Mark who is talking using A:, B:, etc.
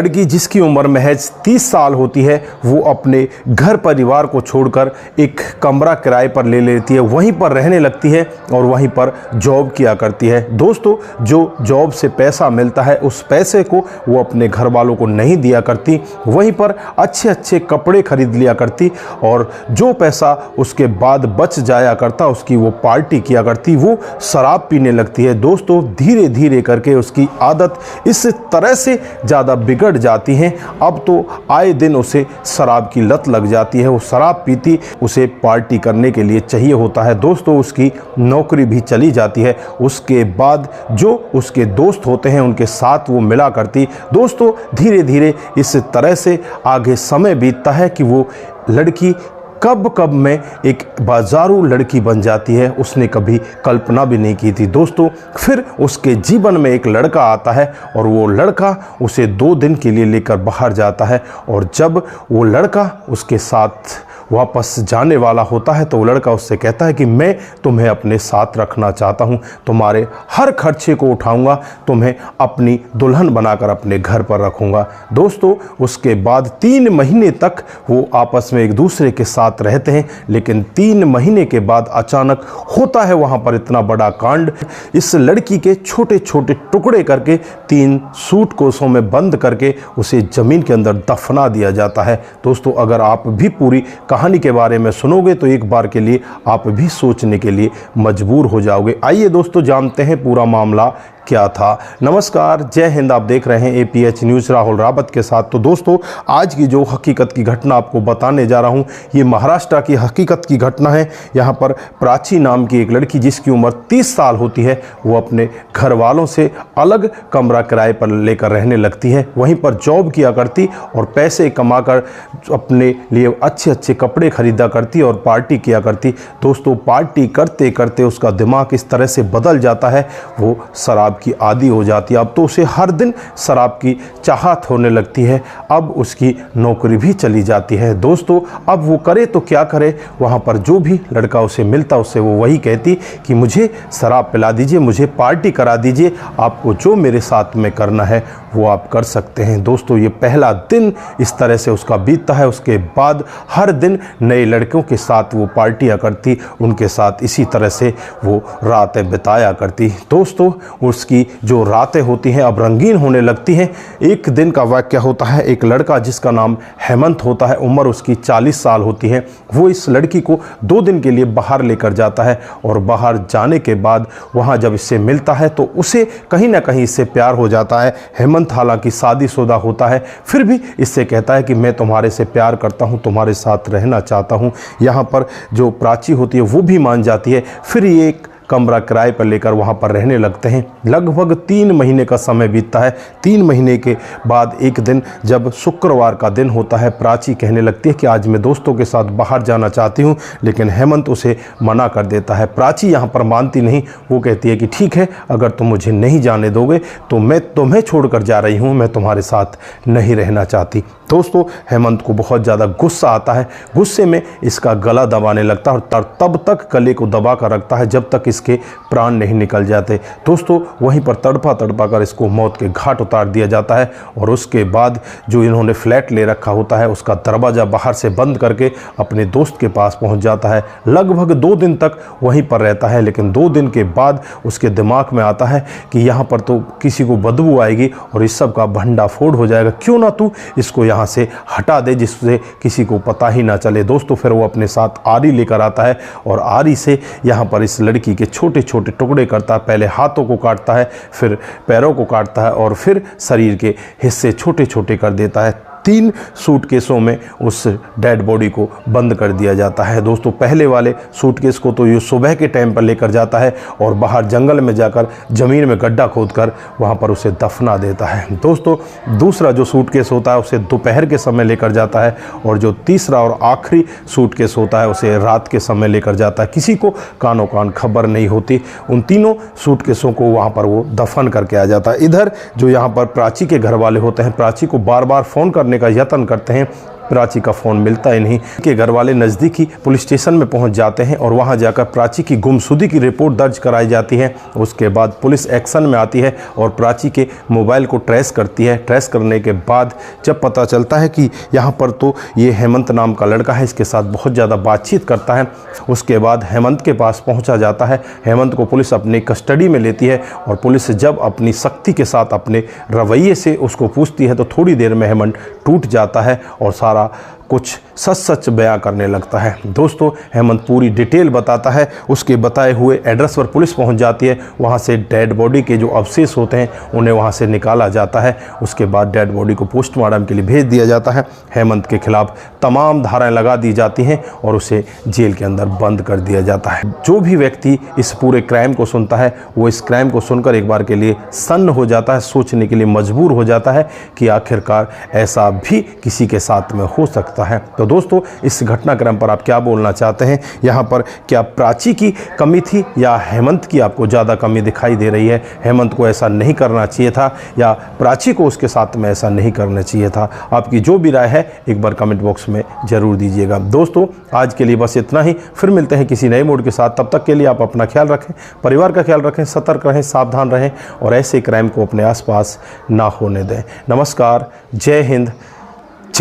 A: लड़की जिसकी उम्र महज 30 साल होती है वो अपने घर परिवार को छोड़कर एक कमरा किराए पर ले लेती है, वहीं पर रहने लगती है और वहीं पर जॉब किया करती है। दोस्तों, जो जॉब से पैसा मिलता है उस पैसे को वो अपने घर वालों को नहीं दिया करती, वहीं पर अच्छे अच्छे कपड़े खरीद लिया करती और जो पैसा उसके बाद बच जाया करता उसकी वो पार्टी किया करती, वो शराब पीने लगती है। दोस्तों, धीरे धीरे करके उसकी आदत इस तरह से ज़्यादा बिगड़ जाती है, अब तो आए दिन उसे शराब की लत लग जाती है। वो शराब पीती, उसे पार्टी करने के लिए चाहिए होता है। दोस्तों, उसकी नौकरी भी चली जाती है। उसके बाद जो उसके दोस्त होते हैं उनके साथ वो मिला करती। दोस्तों, धीरे धीरे इस तरह से आगे समय बीतता है कि वो लड़की कब कब में एक बाजारू लड़की बन जाती है, उसने कभी कल्पना भी नहीं की थी। दोस्तों, फिर उसके जीवन में एक लड़का आता है और वो लड़का उसे 2 दिन के लिए लेकर बाहर जाता है और जब वो लड़का उसके साथ वापस जाने वाला होता है तो वो लड़का उससे कहता है कि मैं तुम्हें अपने साथ रखना चाहता हूँ, तुम्हारे हर खर्चे को उठाऊंगा, तुम्हें अपनी दुल्हन बनाकर अपने घर पर रखूंगा। दोस्तों, उसके बाद 3 महीने तक वो आपस में एक दूसरे के साथ रहते हैं, लेकिन 3 महीने के बाद अचानक होता है वहाँ पर इतना बड़ा कांड। इस लड़की के छोटे छोटे टुकड़े करके 3 सूटकेसों में बंद करके उसे ज़मीन के अंदर दफना दिया जाता है। दोस्तों, अगर आप भी पूरी कहानी के बारे में सुनोगे तो एक बार के लिए आप भी सोचने के लिए मजबूर हो जाओगे। आइए दोस्तों, जानते हैं पूरा मामला क्या था। नमस्कार, जय हिंद। आप देख रहे हैं APH न्यूज़ राहुल रावत के साथ। तो दोस्तों, आज की जो हकीकत की घटना आपको बताने जा रहा हूं, ये महाराष्ट्र की हकीकत की घटना है। यहां पर प्राची नाम की एक लड़की जिसकी उम्र 30 साल होती है, वो अपने घर वालों से अलग कमरा किराए पर लेकर रहने लगती है, वहीं पर जॉब किया करती और पैसे कमाकर अपने लिए अच्छे अच्छे कपड़े खरीदा करती और पार्टी किया करती। दोस्तों, पार्टी करते करते उसका दिमाग इस तरह से बदल जाता है, वो शराब की आदी हो जाती है। अब तो उसे हर दिन शराब की चाहत होने लगती है। अब उसकी नौकरी भी चली जाती है। दोस्तों, अब वो करे तो क्या करे, वहाँ पर जो भी लड़का उसे मिलता उससे वो वही कहती कि मुझे शराब पिला दीजिए, मुझे पार्टी करा दीजिए, आपको जो मेरे साथ में करना है वो आप कर सकते हैं। दोस्तों, ये पहला दिन इस तरह से उसका बीतता है। उसके बाद हर दिन नए लड़कों के साथ वो पार्टियाँ करती, उनके साथ इसी तरह से वो रातें बिताया करती। दोस्तों, उसकी जो रातें होती हैं अब रंगीन होने लगती हैं। एक दिन का वाक़या होता है, एक लड़का जिसका नाम हेमंत होता है, उम्र उसकी 40 साल होती है, वो इस लड़की को 2 दिन के लिए बाहर लेकर जाता है और बाहर जाने के बाद वहाँ जब इससे मिलता है तो उसे कहीं ना कहीं इससे प्यार हो जाता है। हेमंत हालांकि शादीशुदा होता है, फिर भी इससे कहता है कि मैं तुम्हारे से प्यार करता हूँ, तुम्हारे साथ रहना चाहता हूँ। यहाँ पर जो प्राची होती है वो भी मान जाती है। फिर ये एक कमरा किराए पर लेकर वहाँ पर रहने लगते हैं। लगभग 3 महीने का समय बीतता है। 3 महीने के बाद एक दिन जब शुक्रवार का दिन होता है, प्राची कहने लगती है कि आज मैं दोस्तों के साथ बाहर जाना चाहती हूँ, लेकिन हेमंत उसे मना कर देता है। प्राची यहाँ पर मानती नहीं, वो कहती है कि ठीक है, अगर तुम मुझे नहीं जाने दोगे तो मैं तुम्हें छोड़कर जा रही हूँ, मैं तुम्हारे साथ नहीं रहना चाहती। दोस्तों, हेमंत को बहुत ज़्यादा गुस्सा आता है। गुस्से में इसका गला दबाने लगता है और तब तक गले को दबा कर रखता है जब तक इसके प्राण नहीं निकल जाते। दोस्तों, वहीं पर तड़पा तड़पा कर इसको मौत के घाट उतार दिया जाता है और उसके बाद जो इन्होंने फ्लैट ले रखा होता है उसका दरवाज़ा बाहर से बंद करके अपने दोस्त के पास पहुंच जाता है। लगभग 2 दिन तक वहीं पर रहता है, लेकिन 2 दिन के बाद उसके दिमाग में आता है कि यहाँ पर तो किसी को बदबू आएगी और इस सब का भंडाफोड़ हो जाएगा, क्यों ना तू इसको यहाँ से हटा दे जिससे किसी को पता ही ना चले। दोस्तों, फिर वो अपने साथ आरी लेकर आता है और आरी से यहाँ पर इस लड़की के छोटे छोटे टुकड़े करता है। पहले हाथों को काटता है, फिर पैरों को काटता है और फिर शरीर के हिस्से छोटे छोटे कर देता है। 3 सूटकेसों में उस डेड बॉडी को बंद कर दिया जाता है। दोस्तों, पहले वाले सूटकेस को तो ये सुबह के टाइम पर लेकर जाता है और बाहर जंगल में जाकर ज़मीन में गड्ढा खोदकर वहाँ पर उसे दफना देता है। दोस्तों, दूसरा जो सूटकेस होता है उसे दोपहर के समय लेकर जाता है और जो तीसरा और आखिरी सूटकेस होता है उसे रात के समय लेकर जाता है। किसी को कानो कान खबर नहीं होती। उन तीनों सूटकेसों को वहाँ पर वो दफन करके आ जाता है। इधर जो यहाँ पर प्राची के घर वाले होते हैं, प्राची को बार बार फ़ोन करने का यत्न करते हैं, प्राची का फ़ोन मिलता ही नहीं कि घर वाले नज़दीकी पुलिस स्टेशन में पहुंच जाते हैं और वहां जाकर प्राची की गुमशुदगी की रिपोर्ट दर्ज कराई जाती है। उसके बाद पुलिस एक्शन में आती है और प्राची के मोबाइल को ट्रेस करती है। ट्रेस करने के बाद जब पता चलता है कि यहाँ पर तो ये हेमंत नाम का लड़का है, इसके साथ बहुत ज़्यादा बातचीत करता है। उसके बाद हेमंत के पास पहुँचा जाता है। हेमंत को पुलिस अपनी कस्टडी में लेती है और पुलिस जब अपनी सख्ती के साथ अपने रवैये से उसको पूछती है तो थोड़ी देर में हेमंत टूट जाता है और सारा कुछ सच सच बयां करने लगता है। दोस्तों, हेमंत पूरी डिटेल बताता है। उसके बताए हुए एड्रेस पर पुलिस पहुंच जाती है। वहां से डेड बॉडी के जो अवशेष होते हैं उन्हें वहां से निकाला जाता है। उसके बाद डेड बॉडी को पोस्टमार्टम के लिए भेज दिया जाता है। हेमंत के खिलाफ तमाम धाराएं लगा दी जाती हैं और उसे जेल के अंदर बंद कर दिया जाता है। जो भी व्यक्ति इस पूरे क्राइम को सुनता है वो इस क्राइम को सुनकर एक बार के लिए सन्न हो जाता है, सोचने के लिए मजबूर हो जाता है कि आखिरकार ऐसा भी किसी के साथ में हो सकता है। तो दोस्तों, इस घटनाक्रम पर आप क्या बोलना चाहते हैं? यहाँ पर क्या प्राची की कमी थी या हेमंत की आपको ज़्यादा कमी दिखाई दे रही है? हेमंत को ऐसा नहीं करना चाहिए था या प्राची को उसके साथ में ऐसा नहीं करना चाहिए था? आपकी जो भी राय है एक बार कमेंट बॉक्स में ज़रूर दीजिएगा। दोस्तों, आज के लिए बस इतना ही। फिर मिलते हैं किसी नए मूड के साथ। तब तक के लिए आप अपना ख्याल रखें, परिवार का ख्याल रखें, सतर्क रहें, सावधान रहें और ऐसे क्राइम को अपने आसपास ना होने दें। नमस्कार, जय हिंद,